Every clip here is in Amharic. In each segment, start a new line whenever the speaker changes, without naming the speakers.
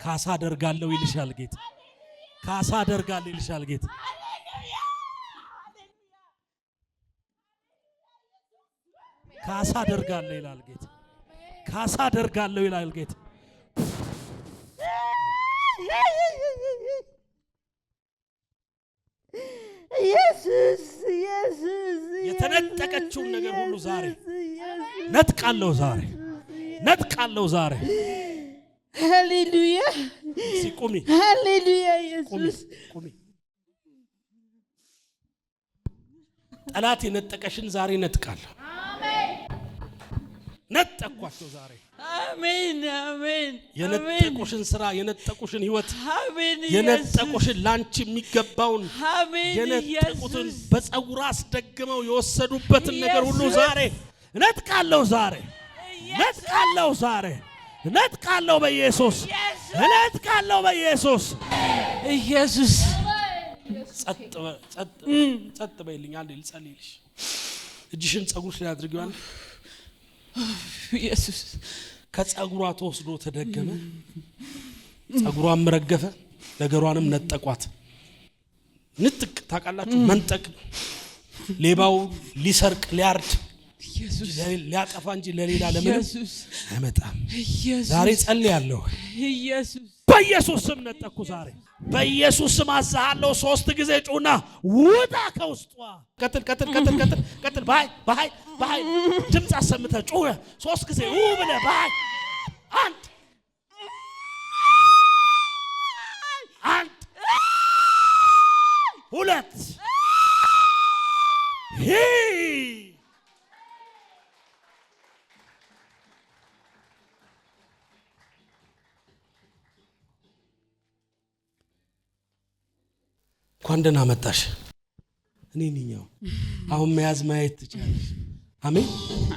ካሳ አደርጋለሁ ይልሻል ጌታ። ካሳ አደርጋለሁ ይልሻል ጌታ። ካሳ አደርጋለሁ ይላል ጌታ። ካሳ አደርጋለሁ ይላል ጌታ።
ኢየሱስ ኢየሱስ
የተነጠቀችውን ነገር ሁሉ ዛሬ ነጥቃለሁ። ዛሬ ነጥቃለሁ። ዛሬ
ሃሌሉያ
ሲቁሚ
ሃሌሉያ ኢየሱስ
ቁሚ። ጠላት የነጠቀሽን ዛሬ ነጥቃለሁ። ነጠቅኳቸው ዛሬ።
አሜን አሜን።
የነጠቁሽን ስራ፣ የነጠቁሽን ህይወት፣
አሜን።
የነጠቁሽን ላንቺ የሚገባውን የነጠቁትን በፀጉር አስደግመው የወሰዱበትን ነገር ሁሉ ዛሬ ነጥቃለሁ። ዛሬ ነጥቃለሁ። ዛሬ ነጥቃለሁ በኢየሱስ። ነጥቃለሁ በኢየሱስ።
ኢየሱስ
ጸጥ በይልኝ። አንዴ ልጸልይልሽ። እጅሽን ፀጉርሽ ላይ አድርጊዋል።
ኢየሱስ
ከፀጉሯ ተወስዶ ተደገመ። ፀጉሯም ረገፈ፣ ነገሯንም ነጠቋት። ንጥቅ ታውቃላችሁ፣ መንጠቅ። ሌባው ሊሰርቅ ሊያርድ ሊያጠፋ እንጂ ለሌላ ለምን አይመጣም። ዛሬ ጸልያለሁ።
ኢየሱስ
በኢየሱስ ስም ነጠቅኩ። ዛሬ በኢየሱስ ስም አዛሃለሁ። 3 ጊዜ ጩና ውጣ ከውስጧ። ቀጥል ቀጥል ቀጥል ቀጥል ቀጥል። ባይ ድምጽ አሰምተህ ጩህ 3 ጊዜ ብለህ ባይ። አንድ ሁለት እንኳን ደህና መጣሽ። እኔ ነኝው አሁን መያዝ ማየት ትችላለሽ። አሜን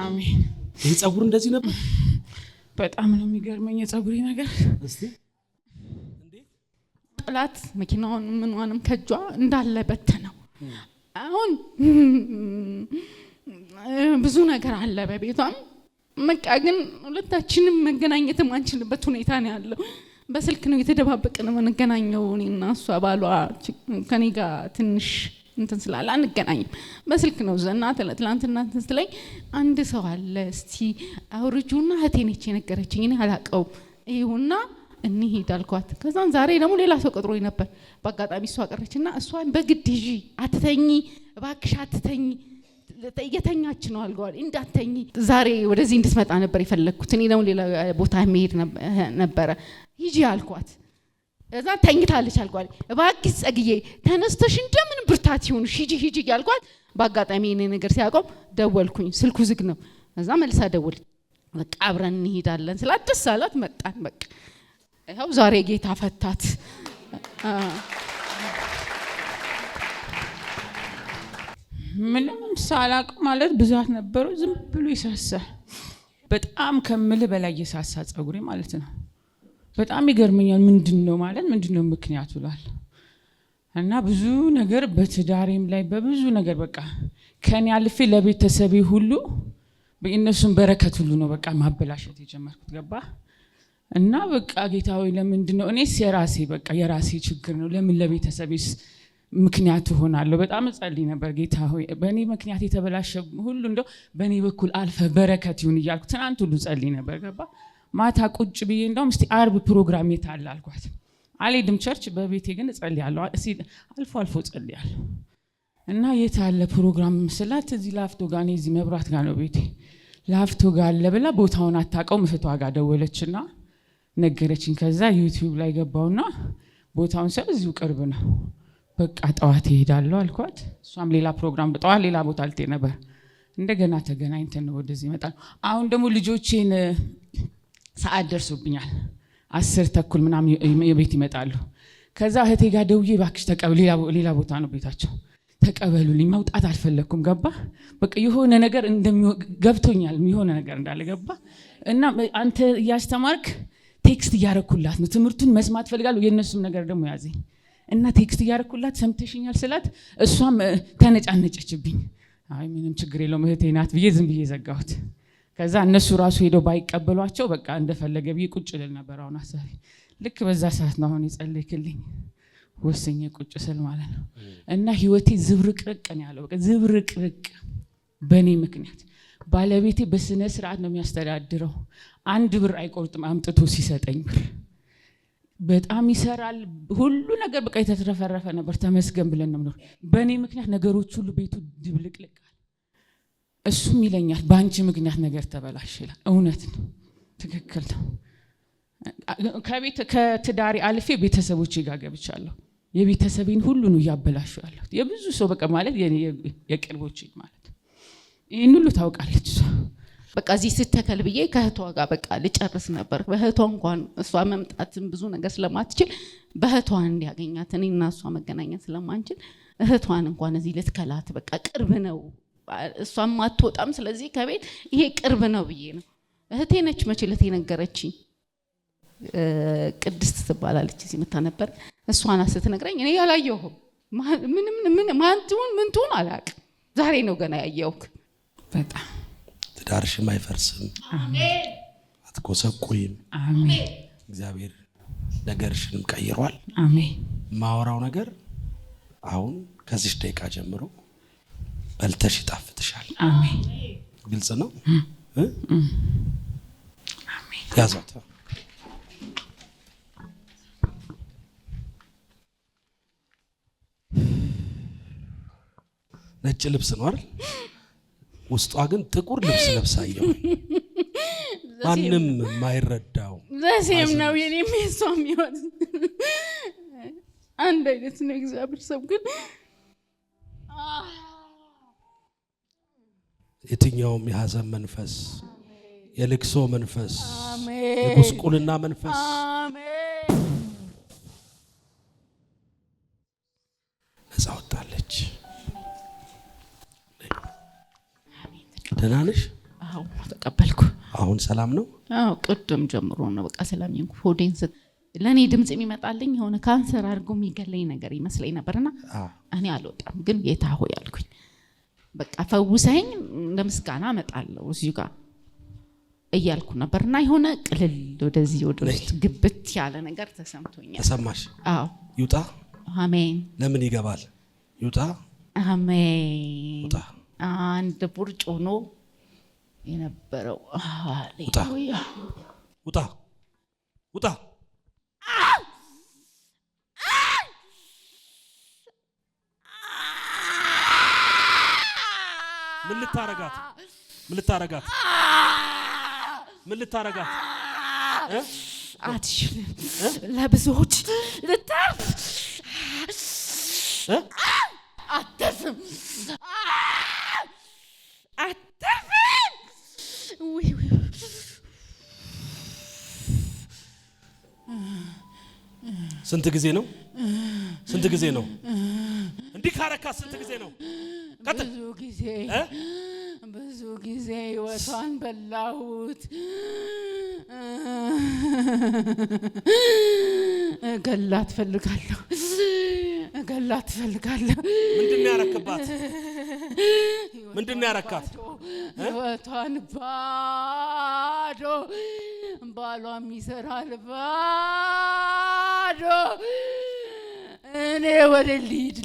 አሜን።
ይሄ ፀጉር እንደዚህ ነበር።
በጣም ነው የሚገርመኝ የፀጉሬ ነገር።
እስቲ እንዴ
ጠላት መኪናውን ምንዋንም ከጇ እንዳለ በተነው። አሁን ብዙ ነገር አለ በቤቷም። በቃ ግን ሁለታችንም መገናኘት ማንችልበት ሁኔታ ነው ያለው። በስልክ ነው የተደባበቀን የምንገናኘው። እኔና እሷ ባሏ ከኔ ጋር ትንሽ እንትን ስላለ አንገናኝም። በስልክ ነው ዘና ትላንትና እንትን ስለኝ አንድ ሰው አለ እስቲ አውርጁና እህቴ ነች የነገረችኝ። እኔ አላውቀውም። ይሁንና እንሂድ አልኳት። ከዛን ዛሬ ደግሞ ሌላ ሰው ቀጥሮኝ ነበር። በአጋጣሚ እሷ ቀረችና እሷን በግድ ይዤ አትተኝ እባክሽ አትተኝ እየተኛች ነው አልገዋል እንዳትተኝ ዛሬ ወደዚህ እንድትመጣ ነበር የፈለግኩት። እኔ ደግሞ ሌላ ቦታ መሄድ ነበረ። ሂጂ አልኳት። እዛ ተኝታለች አልኳት። እባክሽ ጸግዬ ተነስተሽ እንደምን ብርታት ይሁንሽ ሂጂ ያልኳት። በአጋጣሚ እኔ ነገር ሲያቆም ደወልኩኝ። ስልኩ ዝግ ነው። እዛ መልሳ ደወል በቃ አብረን እንሄዳለን ስላት ደስ አላት። መጣን። በቃ ይኸው ዛሬ ጌታ ፈታት። ምንም ሳላቅ ማለት ብዛት ነበረው። ዝም ብሎ ይሳሳል። በጣም ከምልህ በላይ የሳሳ ፀጉሬ ማለት ነው። በጣም ይገርመኛል። ምንድነው ምክንያቱ ይላል እና ብዙ ነገር በትዳሬም ላይ በብዙ ነገር በቃ ከኔ አልፌ ለቤተሰቤ ሁሉ በእነሱም በረከት ሁሉ ነው በቃ ማበላሸት የጀመርኩት። ገባ እና በቃ ጌታዬ ለምንድነው እኔስ የራሴ ችግር ነው ለምን ለቤተሰቤስ ምክንያት ሆናለሁ። በጣም ጸልይ ነበር። ጌታ ሆይ በእኔ ምክንያት የተበላሸ ሁሉ እንደው በእኔ በኩል አልፈ በረከት ይሁን እያልኩ ትናንት ሁሉ ጸልይ ነበር። ገባ ማታ ቁጭ ብዬ እንደውም እስቲ አርብ ፕሮግራም የታለ አልኳት። አልሄድም ቸርች፣ በቤቴ ግን ጸልያለሁ። አልፎ ጸልያለሁ እና የታለ ፕሮግራም ስላት እዚህ ላፍቶ ጋር ነው፣ እዚህ መብራት ጋር ነው ቤቴ። ላፍቶ ጋር አለ ብላ ቦታውን አታውቀውም። እህቷ ጋር ደወለችና ነገረችኝ። ከዛ ዩቲዩብ ላይ ገባውና ቦታውን ሰው እዚሁ ቅርብ ነው። በቃ ጠዋት እሄዳለሁ አልኳት። እሷም ሌላ ፕሮግራም በጠዋት ሌላ ቦታ ልትሄድ ነበር። እንደገና ተገናኝተን ወደዚህ ይመጣል። አሁን ደግሞ ልጆቼን ሰዓት ደርሶብኛል 10:30 ምናምን የቤት ይመጣሉ። ከዛ እህቴ ጋር ደውዬ እባክሽ ተቀበሉ፣ ሌላ ቦታ ነው ቤታቸው፣ ተቀበሉልኝ። መውጣት አልፈለኩም። ገባ በቃ የሆነ ነገር ገብቶኛል፣ የሆነ ነገር እንዳለ ገባ እና አንተ እያስተማርክ ቴክስት እያረኩላት ነው። ትምህርቱን መስማት ፈልጋለሁ። የነሱም ነገር ደግሞ ያዘኝ እና ቴክስት እያረኩላት ሰምተሽኛል ስላት እሷም ተነጫነጨችብኝ። አይ ምንም ችግር የለውም እህቴ ናት ብዬ ዝም ብዬ ዘጋሁት። ከዛ እነሱ ራሱ ሄደው ባይቀበሏቸው በቃ እንደፈለገ ብዬ ቁጭ ልል ነበር። አሁን አሳቢ ልክ በዛ ሰዓት ነው አሁን የጸለይክልኝ ወሰኜ ቁጭ ስል ማለት ነው። እና ህይወቴ ዝብርቅርቅ ነው ያለው። በቃ ዝብርቅርቅ በኔ ምክንያት። ባለቤቴ በስነ ስርዓት ነው የሚያስተዳድረው። 1 ብር አይቆርጥም አምጥቶ ሲሰጠኝ ብር። በጣም ይሰራል። ሁሉ ነገር በቃ የተትረፈረፈ ነበር። ተመስገን ብለን ነው። በኔ ምክንያት ነገሮች ሁሉ ቤቱ ድብልቅልቅ። እሱም ይለኛል ባንቺ ምክንያት ነገር ተበላሽ ይላል። እውነት ነው፣ ትክክል ነው። ከትዳሪ አልፌ ቤተሰቦቼ ጋር ገብቻለሁ። የቤተሰቤን ሁሉ ነው ያበላሹ ያለው። የብዙ ሰው በቃ ማለት የቅርቦቼ ማለት ይሄን ሁሉ ታውቃለች እሷ።
በቃ እዚህ ስተከል ብዬ ከእህቷ ጋር በቃ ልጨርስ ነበር። በእህቷ እንኳን እሷ መምጣትም ብዙ ነገር ስለማትችል በእህቷ እንዲያገኛት እኔና እሷ መገናኘት ስለማንችል እህቷን እንኳን እዚህ ልትከላት በቃ ቅርብ ነው፣ እሷም አትወጣም። ስለዚህ ከቤት ይሄ ቅርብ ነው ብዬ ነው። እህቴ ነች መችለት የነገረችኝ። ቅድስት ትባላለች እዚህ መታ ነበር። እሷና ስትነግረኝ እኔ ያላየሁም ምን ማንቱን ምንቱን አላውቅም። ዛሬ ነው ገና ያየሁክ።
በጣም
ትዳርሽም አይፈርስም።
አሜን።
አትቆሰቁይም።
አሜን።
እግዚአብሔር ነገርሽንም ቀይሯል።
አሜን።
ማወራው ነገር አሁን ከዚህ ደቂቃ ጀምሮ በልተሽ ይጣፍጥሻል።
አሜን።
ግልጽ ነው።
አሜን።
ያዛት ነጭ ልብስ ነው አይደል? ውስጧ ግን ጥቁር ልብስ ለብሳየው ማንም ማይረዳው
ለሴም ነው የኔም የሷም ይወት አንድ አይነት ነው። እግዚአብሔር ሰው ግን
የትኛውም የሐዘን መንፈስ፣ የልቅሶ መንፈስ፣ የጉስቁልና መንፈስ ነፃ ወጣለች። ደህና ነሽ?
አዎ ተቀበልኩ።
አሁን ሰላም ነው?
አዎ ቅድም ጀምሮ ነው በቃ ሰላም ይንኩ። ሆዴን ለኔ ድምጽ የሚመጣልኝ ሆነ ካንሰር አድርጎ የሚገለኝ ነገር ይመስለኝ ነበርና እኔ አልወጣም። ግን ጌታ ሆይ አልኩኝ በቃ ፈውሰኝ፣ ለምስጋና እመጣለሁ እዚሁ ጋር እያልኩ ነበርና የሆነ ቅልል ወደዚህ ወደ ውስጥ ግብት ያለ ነገር ተሰምቶኛል።
ተሰማሽ?
አዎ።
ይውጣ።
አሜን።
ለምን ይገባል? ይውጣ።
አሜን።
ይውጣ።
አንድ ቡርጭ ሆኖ የነበረው ሃሌሉያ።
ውጣ ውጣ። ምን ልታረጋት? ምን ልታረጋት? ምን ልታረጋት?
አትሽልም ለብዙዎች ልታርፍ አትተርፍም አትተርፍም።
ስንት ጊዜ ነው? ስንት ጊዜ ነው እንዲህ ካረካት? ስንት ጊዜ ነው?
ብዙ ጊዜ ህይወቷን በላሁት። ገላት ፈልጋለሁ።
ምንድነው ያረክባት? ምንድነው ያረካት?
ህይወቷን ባዶ፣ ባሏም ይሰራል ባዶ። እኔ ወደ ሊድ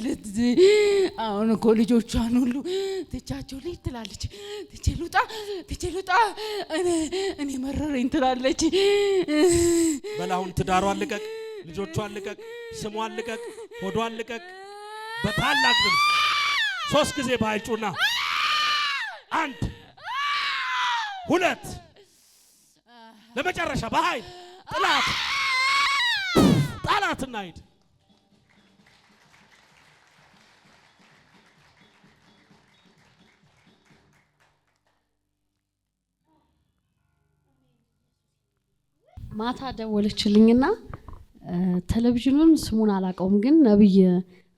አሁን እኮ ልጆቿን ሁሉ ትቻቸው ልጅ ትላለች። ትቼ ልውጣ እኔ መረረኝ ትላለች።
በላሁን ትዳሯን ልቀቅ፣ ልጆቿን ልቀቅ፣ ስሟን ልቀቅ፣ ሆዷን ልቀቅ። በታላቅ ድምፅ 3 ጊዜ ባይጩና 1 2 ለመጨረሻ በኃይል ጣላትና ሂድ።
ማታ ደወለችልኝና ቴሌቪዥኑን ስሙን አላውቀውም ግን ነብይ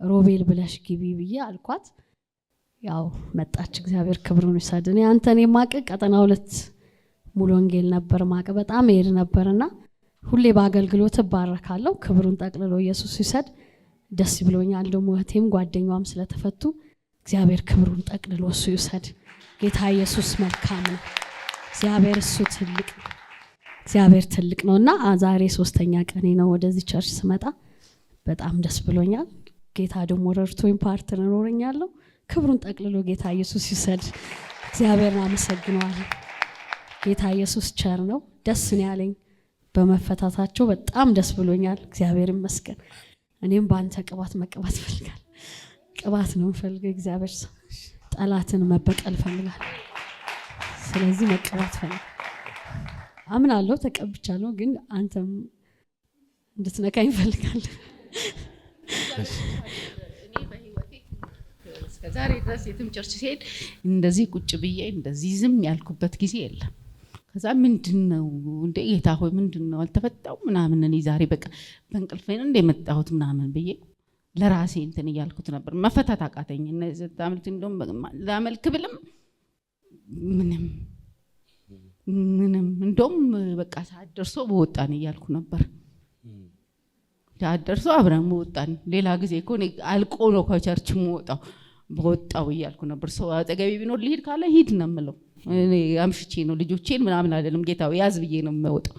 ሮቤል ብለሽ ግቢ ብዬ አልኳት። ያው መጣች። እግዚአብሔር ክብሩን ይሰድ። እኔ አንተን የማቀ ቀጠና 2 ሙሉ ወንጌል ነበር ማቀ በጣም ሄድ ነበርና ሁሌ በአገልግሎት ባረካለሁ። ክብሩን ጠቅልሎ ኢየሱስ ይሰድ። ደስ ብሎኛል። ደግሞ እህቴም ጓደኛዋም ስለተፈቱ እግዚአብሔር ክብሩን ጠቅልሎ እሱ ይሰድ። ጌታ ኢየሱስ መልካም ነው። እግዚአብሔር እሱ ትልቅ እግዚአብሔር ትልቅ ነውና ዛሬ 3ኛ ቀኔ ነው ወደዚህ ቸርች ስመጣ በጣም ደስ ብሎኛል። ጌታ ደግሞ ረድቶኝ ፓርትነር ኖረኛለሁ። ክብሩን ጠቅልሎ ጌታ ኢየሱስ ይሰድ። እግዚአብሔርን አመሰግናለሁ። ጌታ ኢየሱስ ቸር ነው። ደስ ነው ያለኝ በመፈታታቸው በጣም ደስ ብሎኛል። እግዚአብሔር ይመስገን። እኔም በአንተ ቅባት መቀባት ፈልጋለሁ። ቅባት ነው ፈልገው እግዚአብሔር ሰው ጠላትን መበቀል ፈልጋለሁ። ስለዚህ መቀባት ፈልጋለሁ። አምናለሁ ተቀብቻለሁ፣ ግን አንተም እንድትነካኝ ፈልጋለሁ።
እስከዛሬ ድረስ የትም ቸርች ሲሄድ እንደዚህ ቁጭ ብዬ እንደዚህ ዝም ያልኩበት ጊዜ የለም። ከዛ ምንድነው እንደ ጌታ ሆይ ምንድነው አልተፈታው ምናምን እኔ ዛሬ በቃ በእንቅልፌ ነው እንደመጣሁት ምናምን ብዬ ለራሴ እንትን እያልኩት ነበር። መፈታት አቃተኝ። እነዚህ ታምልት እንደውም ላመልክ ብልም ምንም እንደውም በቃ ሰዓት ደርሶ በወጣን እያልኩ ነበር። ሰዓት ደርሶ አብረን በወጣን። ሌላ ጊዜ እኮ እኔ አልቆ ነው ከቸርች የምወጣው በወጣው እያልኩ ነበር። ሰው አጠገቤ ቢኖር ልሂድ ካለ ሂድ ነው የምለው። እኔ አምሽቼ ነው ልጆቼን ምናምን አይደለም ጌታው ያዝ ብዬ ነው የምወጣው።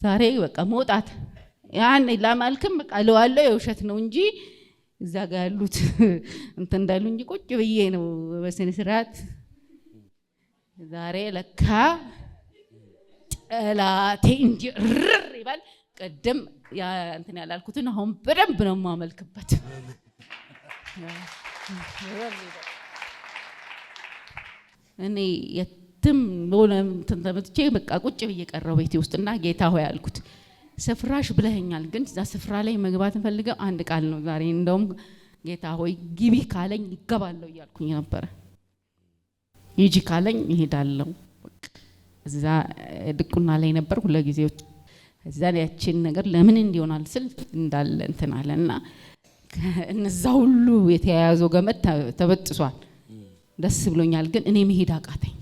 ዛሬ በቃ መውጣት ያን ላማልክም በቃ ለዋለው የውሸት ነው እንጂ እዛ ጋር ያሉት እንትን እንዳሉ እንጂ ቁጭ ብዬ ነው በስነ ስርዓት። ዛሬ ለካ ጠላቴ እንጂ ርር ይባል ቀደም ያ እንትን ያላልኩትን አሁን በደንብ ነው ማመልክበት። እኔ የትም ሎለ እንትን ተመጥቼ በቃ ቁጭ ብዬ ቀረው ቤቴ ውስጥና ጌታ ሆይ አልኩት ስፍራሽ ብለኸኛል፣ ግን እዛ ስፍራ ላይ መግባት እንፈልገው አንድ ቃል ነው ዛሬ። እንደውም ጌታ ሆይ ግቢ ካለኝ ይገባለሁ እያልኩኝ ነበር። ይጂ ካለኝ ይሄዳለሁ። እዛ ድቁና ላይ ነበር ለጊዜው። እዛ ያቺን ነገር ለምን እንዲሆናል ስል እንዳለ እንትን አለና እነዛ ሁሉ የተያያዘው ገመድ ተበጥሷል። ደስ ብሎኛል፣ ግን እኔ መሄድ አቃተኝ።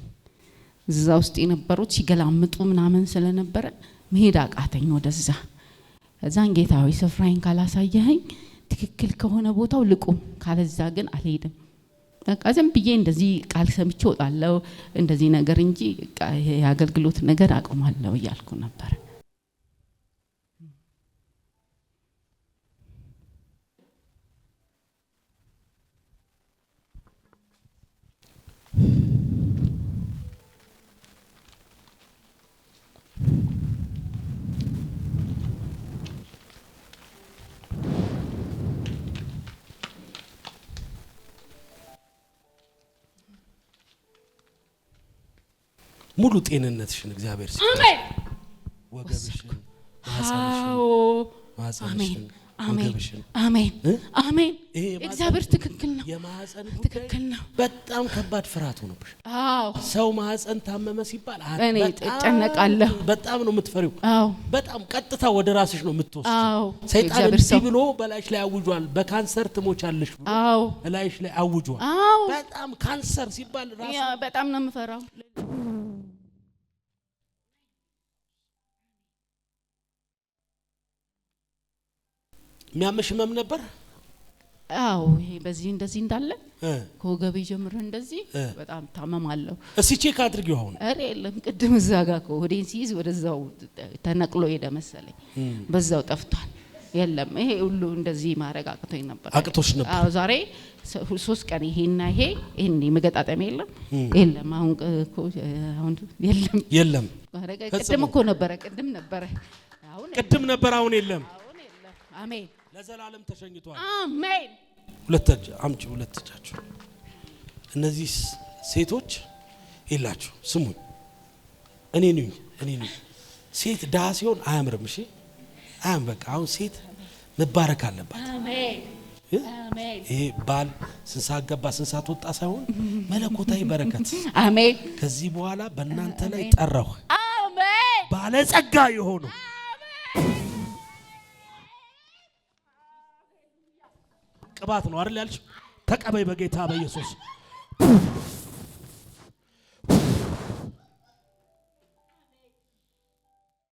እዛ ውስጥ የነበሩት ሲገላምጡ ምናምን ስለነበረ መሄድ አቃተኝ ወደዛ። እዛን ጌታ ሆይ ስፍራዬን ካላሳየኸኝ ትክክል ከሆነ ቦታው ልቁም፣ ካለዛ ግን አልሄድም። በቃ ዝም ብዬ እንደዚህ ቃል ሰምቼ ወጣለሁ እንደዚህ ነገር እንጂ የአገልግሎት ነገር አቆማለሁ እያልኩ ነበር።
ሙሉ ጤንነትሽን እግዚአብሔር ሲሰጥ
አሜን።
ወገብሽን
አሜን አሜን አሜን። እግዚአብሔር ትክክል ነው።
የማህፀን
ትክክል ነው።
በጣም ከባድ ፍርሃት ሆነብሽ።
አዎ
ሰው ማህፀን ታመመ ሲባል
እኔ ተጨነቃለሁ።
በጣም ነው የምትፈሪው።
አዎ በጣም
ቀጥታ ወደ ራስሽ ነው የምትወስጂው።
አዎ
ሰይጣን እንዲህ ብሎ በላይሽ ላይ አውጇል። በካንሰር ትሞቻለሽ ብሎ
አዎ
በላይሽ ላይ አውጇል።
አዎ
በጣም ካንሰር ሲባል ራስ
በጣም ነው የምፈራው።
የሚያምሽ ህመም ነበር?
አዎ ይሄ በዚህ እንደዚህ እንዳለ ከወገቤ ጀምሮ እንደዚህ በጣም ታመማለሁ።
እስኪ ቼክ አድርጊው አሁን።
አሬ የለም ቅድም እዛ ጋር ከወዴን ሲይዝ ወደዛው ተነቅሎ ሄደ መሰለኝ፣ በዛው ጠፍቷል። የለም ይሄ ሁሉ እንደዚህ ማድረግ አቅቶኝ ነበር።
አቅቶሽ ነበር?
አዎ ዛሬ 3 ቀን ይሄና ይሄን መገጣጠም የለም አሁን
የለም።
ቅድም እኮ ነበረ ቅድም ነበር
አሁን የለም።
አሜን።
ለዘላለም ተሸኝቷል።
አሜን።
ሁለት እጃችሁ። እነዚህ ሴቶች ይላችሁ ስሙኝ፣ እኔ ነኝ ሴት ዳህ ሲሆን አያምርም። እሺ አያም በቃ አሁን ሴት መባረክ አለባት።
አሜን አሜን።
ይሄ ባል ስንሳት ገባ ስንሳት ወጣ ሳይሆን መለኮታዊ በረከት።
አሜን።
ከዚህ በኋላ በእናንተ ላይ ጠራሁ።
አሜን።
ባለጸጋ የሆኑ ቅባት ነው አይደል ያልሽ? ተቀበይ በጌታ በኢየሱስ